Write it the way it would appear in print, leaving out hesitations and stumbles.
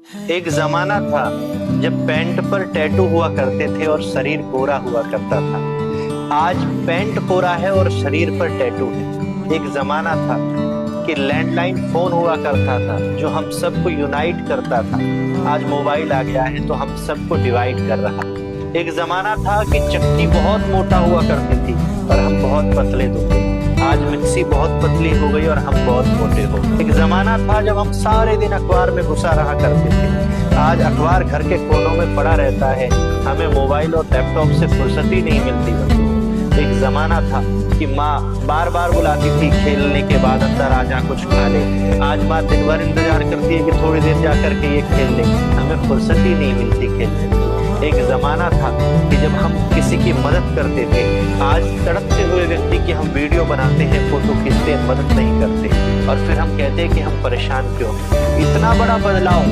एक जमाना था जब पैंट पर टैटू हुआ करते थे और शरीर कोरा हुआ करता था। आज पैंट कोरा है और शरीर पर टैटू है। एक जमाना था कि लैंडलाइन फोन हुआ करता था जो हम सबको यूनाइट करता था। आज मोबाइल आ गया है तो हम सबको डिवाइड कर रहा है। एक जमाना था कि चक्की बहुत मोटा हुआ करती थी और हम बहुत पतले तो थे। आज मिक्सी बहुत पतली हो गई और हम बहुत मोटे हो गए। एक जमाना था जब हम सारे दिन अखबार में घुसा रहा करते थे। आज अखबार घर के कोनों में पड़ा रहता है। हमें मोबाइल और लैपटॉप से फुर्सत ही नहीं मिलती बच्चों। एक जमाना था कि माँ बार बार बुलाती थी खेलने के बाद अंदर आ जा कुछ खा ले। आज माँ दिन भर इंतजार करती है कि थोड़ी देर जा करके ये खेल ले। हमें फुर्सत ही नहीं मिलती खेलने की। एक जमाना था कि जब हम किसी की मदद करते थे। आज तड़पते हुए व्यक्ति की हम वीडियो बनाते हैं, फोटो खींचते हैं, मदद नहीं करते और फिर हम कहते हैं कि हम परेशान क्यों। इतना बड़ा बदलाव